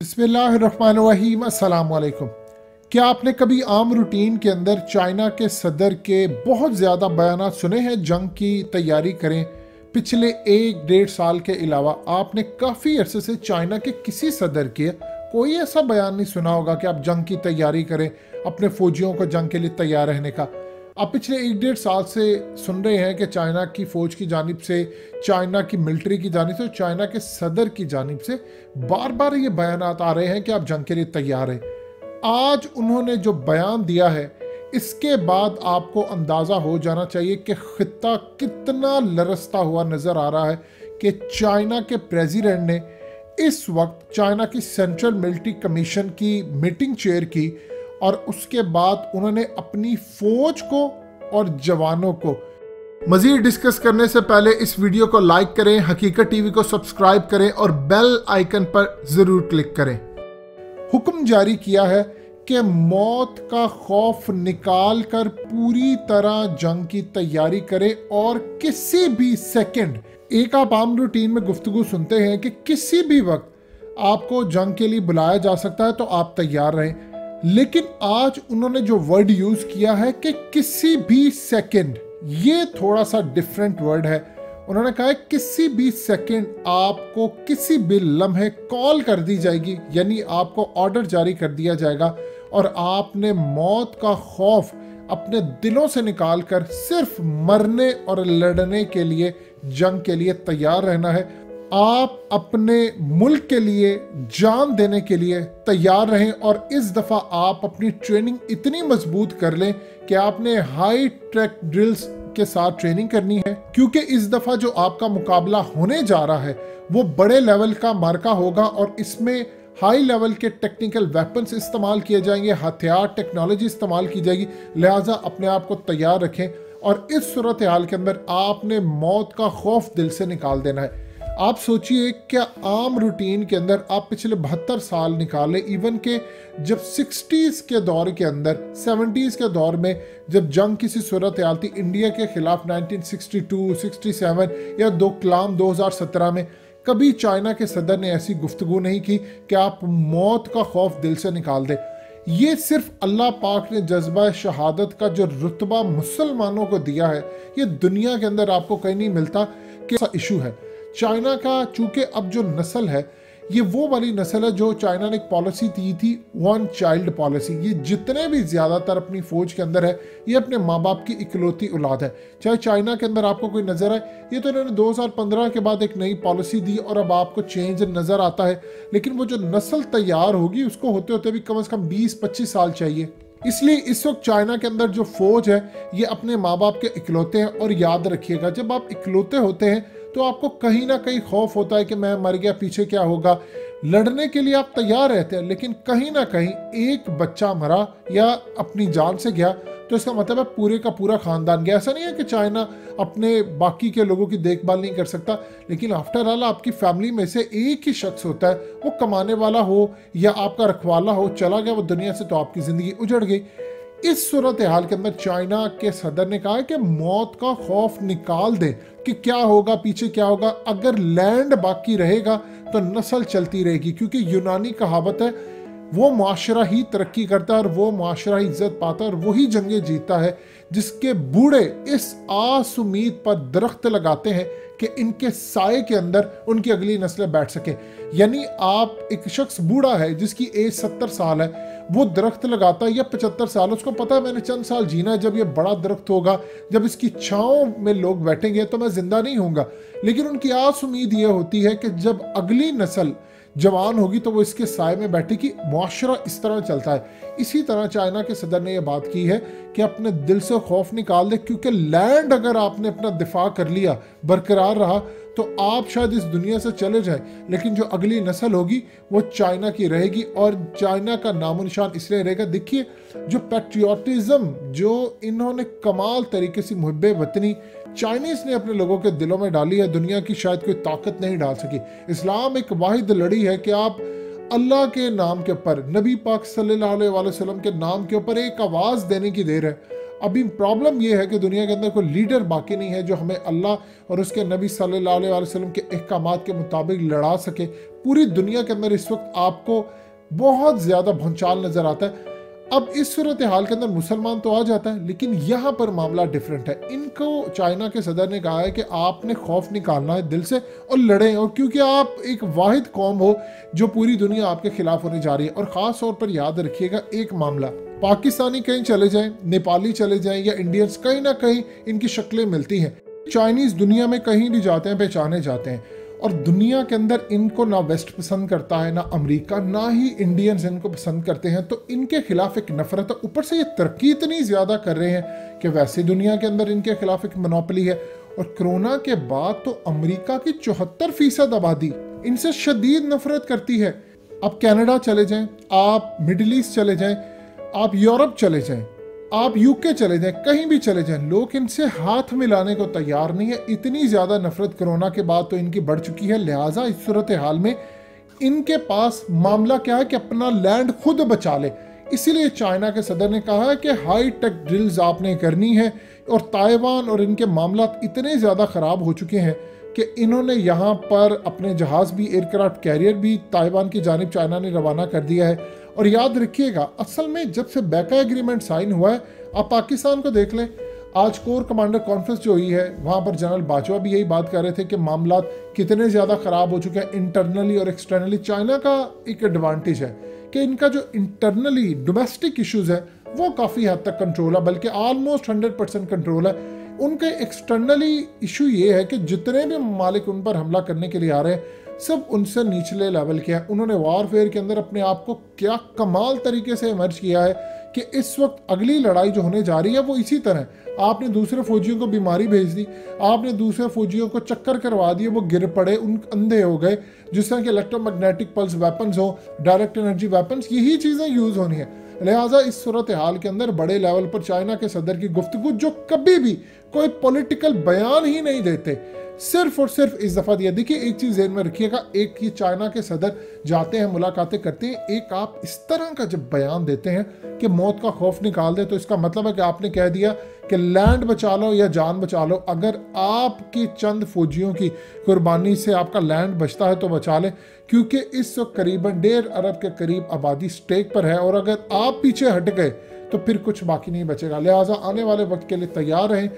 बिस्मिल्लाहिर्रहमानिर्रहीम, अस्सलाम वालेकुम। क्या आपने कभी आम रूटीन के अंदर चाइना के सदर के बहुत ज़्यादा बयानात सुने हैं जंग की तैयारी करें? पिछले 1-1.5 साल के अलावा आपने काफ़ी अरसे से चाइना के किसी सदर के कोई ऐसा बयान नहीं सुना होगा कि आप जंग की तैयारी करें, अपने फौजियों को जंग के लिए तैयार रहने का। आप पिछले 1-1.5 साल से सुन रहे हैं कि चाइना की फ़ौज की जानिब से, चाइना की मिलिट्री की जानिब से, चाइना के सदर की जानिब से बार बार ये बयानात आ रहे हैं कि आप जंग के लिए तैयार हैं। आज उन्होंने जो बयान दिया है, इसके बाद आपको अंदाज़ा हो जाना चाहिए कि खित्ता कितना लरसता हुआ नज़र आ रहा है कि चाइना के प्रेसिडेंट ने इस वक्त चाइना की सेंट्रल मिलिट्री कमीशन की मीटिंग चेयर की और उसके बाद उन्होंने अपनी फौज को और जवानों को मजीद डिस्कस करने से पहले इस वीडियो को लाइक करें, हकीकत टीवी को सब्सक्राइब करें और बेल आइकन पर ज़रूर क्लिक करें। हुक्म जारी किया है कि मौत का खौफ निकाल कर पूरी तरह जंग की तैयारी करें और किसी भी सेकंड, एक आप आम रूटीन में गुफ्तगू सुनते हैं कि किसी भी वक्त आपको जंग के लिए बुलाया जा सकता है तो आप तैयार रहें, लेकिन आज उन्होंने जो वर्ड यूज किया है कि किसी भी सेकंड, ये थोड़ा सा डिफरेंट वर्ड है। उन्होंने कहा है किसी भी सेकंड आपको किसी भी लम्हे कॉल कर दी जाएगी, यानी आपको ऑर्डर जारी कर दिया जाएगा और आपने मौत का खौफ अपने दिलों से निकाल कर सिर्फ मरने और लड़ने के लिए, जंग के लिए तैयार रहना है। आप अपने मुल्क के लिए जान देने के लिए तैयार रहें और इस दफ़ा आप अपनी ट्रेनिंग इतनी मजबूत कर लें कि आपने हाई ट्रैक ड्रिल्स के साथ ट्रेनिंग करनी है, क्योंकि इस दफ़ा जो आपका मुकाबला होने जा रहा है वो बड़े लेवल का मार्का होगा और इसमें हाई लेवल के टेक्निकल वेपन्स इस्तेमाल किए जाएंगे, हथियार टेक्नोलॉजी इस्तेमाल की जाएगी। लिहाजा अपने आप को तैयार रखें और इस सूरत हाल के अंदर आपने मौत का खौफ दिल से निकाल देना है। आप सोचिए क्या आम रूटीन के अंदर आप पिछले 72 साल निकालें, इवन के जब 60s के दौर के अंदर, 70s के दौर में जब जंग किसी सूरत हाल थी इंडिया के खिलाफ 1962, 67 या डोकलाम 2017 में, कभी चाइना के सदर ने ऐसी गुफ्तगू नहीं की कि आप मौत का खौफ दिल से निकाल दें। ये सिर्फ अल्लाह पाक ने जज्बा शहादत का जो रुतबा मुसलमानों को दिया है, ये दुनिया के अंदर आपको कहीं नहीं मिलता कि ऐसा इशू है। चाइना का चूंकि अब जो नस्ल है ये वो वाली नस्ल है जो चाइना ने एक पॉलिसी दी थी, वन चाइल्ड पॉलिसी। ये जितने भी ज़्यादातर अपनी फ़ौज के अंदर है ये अपने माँ बाप की इकलौती औलाद है। चाहे चाइना के अंदर आपको कोई नज़र आए, ये तो इन्होंने 2015 के बाद एक नई पॉलिसी दी और अब आपको चेंज नज़र आता है, लेकिन वो जो नस्ल तैयार होगी उसको होते होते भी कम से कम 20-25 साल चाहिए। इसलिए इस वक्त चाइना के अंदर जो फौज है ये अपने माँ बाप के इकलौते हैं। और याद रखिएगा, जब आप इकलौते होते हैं तो आपको कहीं ना कहीं खौफ होता है कि मैं मर गया, पीछे क्या होगा। लड़ने के लिए आप तैयार रहते हैं, लेकिन कहीं ना कहीं एक बच्चा मरा या अपनी जान से गया तो इसका मतलब है पूरे का पूरा खानदान गया। ऐसा नहीं है कि चाइना अपने बाकी के लोगों की देखभाल नहीं कर सकता, लेकिन आफ्टर ऑल आपकी फैमिली में से एक ही शख्स होता है, वो कमाने वाला हो या आपका रखवाला हो, चला गया वो दुनिया से तो आपकी ज़िंदगी उजड़ गई। इस सूरत हाल के अंदर चाइना के सदर ने कहा है कि मौत का खौफ निकाल दें कि क्या होगा, पीछे क्या होगा। अगर लैंड बाकी रहेगा तो नस्ल चलती रहेगी, क्योंकि यूनानी कहावत है वो माशरा ही तरक्की करता है और वो माशरा ही इज्जत पाता है और वही जंगें जीतता है जिसके बूढ़े इस आस उम्मीद पर दरख्त लगाते हैं कि इनके साए के अंदर उनकी अगली नस्लें बैठ सकें। यानी आप एक शख्स बूढ़ा है जिसकी एज 70 साल है, वो दरख्त लगाता है या 75 साल, उसको पता है मैंने चंद साल जीना है, जब ये बड़ा दरख्त होगा, जब इसकी छांव में लोग बैठेंगे तो मैं जिंदा नहीं होऊंगा। लेकिन उनकी आस उम्मीद ये होती है कि जब अगली नस्ल जवान होगी तो वो इसके साए में बैठेगी। मुआशरा इस तरह चलता है। इसी तरह चाइना के सदर ने यह बात की है कि अपने दिल से खौफ निकाल दे, क्योंकि लैंड अगर आपने अपना दिफा कर लिया, बरकरार रहा, तो आप शायद इस दुनिया से चले जाएं, लेकिन जो अगली नस्ल होगी वो चाइना की रहेगी और चाइना का नामो निशान इसलिए रहेगा। देखिए जो पैट्रियोटिज्म जो इन्होंने कमाल तरीके से मुहब्बे वतनी चाइनीज ने अपने लोगों के दिलों में डाली है, दुनिया की शायद कोई ताकत नहीं डाल सकी। इस्लाम एक वाहिद लड़ी है कि आप अल्लाह के नाम के ऊपर, नबी पाक सल्लल्लाहु अलैहि वसल्लम के नाम के ऊपर एक आवाज़ देने की देर है। अभी प्रॉब्लम यह है कि दुनिया के अंदर कोई लीडर बाकी नहीं है जो हमें अल्लाह और उसके नबी सल्लल्लाहु अलैहि वसल्लम के अहकामात के मुताबिक लड़ा सके। पूरी दुनिया के अंदर इस वक्त आपको बहुत ज़्यादा भूचाल नज़र आता है। अब इस सूरत हाल के अंदर मुसलमान तो आ जाता है, लेकिन यहाँ पर मामला डिफरेंट है। इनको चाइना के सदर ने कहा है कि आपने खौफ निकालना है दिल से और लड़ें, और क्योंकि आप एक वाहिद कौम हो जो पूरी दुनिया आपके खिलाफ होने जा रही है। और ख़ास तौर पर याद रखिएगा एक मामला, पाकिस्तानी कहीं चले जाएं, नेपाली चले जाएं या इंडियंस, कहीं ना कहीं इनकी शक्लें मिलती हैं। चाइनीज़ दुनिया में कहीं भी जाते हैं पहचाने जाते हैं, और दुनिया के अंदर इनको ना वेस्ट पसंद करता है, ना अमेरिका, ना ही इंडियंस इनको पसंद करते हैं। तो इनके खिलाफ एक नफरत है। ऊपर से ये तरक्की इतनी ज़्यादा कर रहे हैं कि वैसे दुनिया के अंदर इनके खिलाफ एक मोनोपोली है। और कोरोना के बाद तो अमेरिका की 74% आबादी इनसे शदीद नफरत करती है। आप कनाडा चले जाएं, आप मिडिल ईस्ट चले जाएं, आप यूरोप चले जाएं, आप यूके चले जाएं, कहीं भी चले जाएं, लोग इनसे हाथ मिलाने को तैयार नहीं है। इतनी ज़्यादा नफरत कोरोना के बाद तो इनकी बढ़ चुकी है। लिहाजा इस सूरत हाल में इनके पास मामला क्या है कि अपना लैंड खुद बचा ले। इसीलिए चाइना के सदर ने कहा है कि हाई टेक ड्रिल्स आपने करनी है। और ताइवान और इनके मामला इतने ज़्यादा ख़राब हो चुके हैं कि इन्होंने यहाँ पर अपने जहाज़ भी, एयरक्राफ्ट कैरियर भी ताइवान की जानिब चाइना ने रवाना कर दिया है। और याद रखिएगा, असल में जब से बैका एग्रीमेंट साइन हुआ है, आप पाकिस्तान को देख लें, आज कोर कमांडर कॉन्फ्रेंस जो हुई है वहाँ पर जनरल बाजवा भी यही बात कर रहे थे कि मामला कितने ज़्यादा ख़राब हो चुके हैं इंटरनली और एक्सटर्नली। चाइना का एक एडवांटेज है कि इनका जो इंटरनली डोमेस्टिक इश्यूज़ है वो काफ़ी हद तक कंट्रोल है, बल्कि ऑलमोस्ट 100% कंट्रोल है। उनके एक्सटर्नली इशू ये है कि जितने भी ममालिक उन पर हमला करने के लिए आ रहे हैं सब उनसे निचले लेवल के हैं। उन्होंने वॉरफेयर के अंदर अपने आप को क्या कमाल तरीके से इमर्ज किया है कि इस वक्त अगली लड़ाई जो होने जा रही है वो इसी तरह। आपने दूसरे फौजियों को बीमारी भेज दी, आपने दूसरे फौजियों को चक्कर करवा दिए, वो गिर पड़े, उन अंधे हो गए। जिस तरह के इलेक्ट्रोमैग्नेटिक पल्स वेपन्स हो, डायरेक्ट एनर्जी वेपन्स, यही चीज़ें यूज़ होनी है। लिहाजा इस सूरत हाल के अंदर बड़े लेवल पर चाइना के सदर की गुफ्तगू, जो कभी भी कोई पॉलिटिकल बयान ही नहीं देते, सिर्फ और सिर्फ इस दफ़ा दिया। देखिए एक चीज़ ज़हन में रखिएगा, एक ये चाइना के सदर जाते हैं, मुलाकातें करते हैं, एक आप इस तरह का जब बयान देते हैं कि मौत का खौफ निकाल दे, तो इसका मतलब है कि आपने कह दिया कि लैंड बचा लो या जान बचा लो। अगर आपकी चंद फौजियों की कुर्बानी से आपका लैंड बचता है तो बचा ले, क्योंकि इस वक्त करीबन 1.5 अरब के करीब आबादी स्टेक पर है, और अगर आप पीछे हट गए तो फिर कुछ बाकी नहीं बचेगा। लिहाजा आने वाले वक्त के लिए तैयार रहें।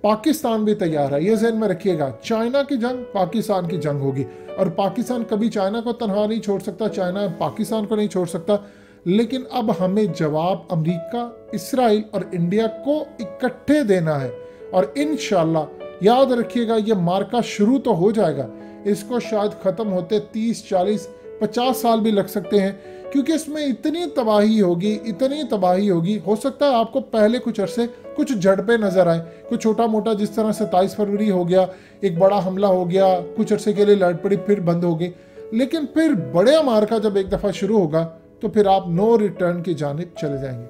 पाकिस्तान भी तैयार है, ये ज़हन में रखिएगा। चाइना की जंग पाकिस्तान की जंग होगी, और पाकिस्तान कभी चाइना को तनहा नहीं छोड़ सकता, चाइना पाकिस्तान को नहीं छोड़ सकता। लेकिन अब हमें जवाब अमेरिका, इसराइल और इंडिया को इकट्ठे देना है। और इंशाल्लाह याद रखिएगा, ये मार्का शुरू तो हो जाएगा, इसको शायद ख़त्म होते 30, 40, 50 साल भी लग सकते हैं, क्योंकि इसमें इतनी तबाही होगी, इतनी तबाही होगी। हो सकता है आपको पहले कुछ अरसे कुछ झड़पें नजर आए, कुछ छोटा मोटा, जिस तरह 27 फरवरी हो गया, एक बड़ा हमला हो गया, कुछ अरसे के लिए लड़ पड़ी, फिर बंद हो गई। लेकिन फिर बड़े मार्का जब एक दफ़ा शुरू होगा तो फिर आप नो रिटर्न की जानिब चले जाएंगे।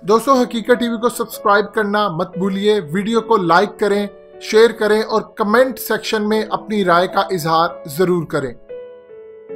दोस्तों, हकीकत टीवी को सब्सक्राइब करना मत भूलिए, वीडियो को लाइक करें, शेयर करें और कमेंट सेक्शन में अपनी राय का इजहार ज़रूर करें।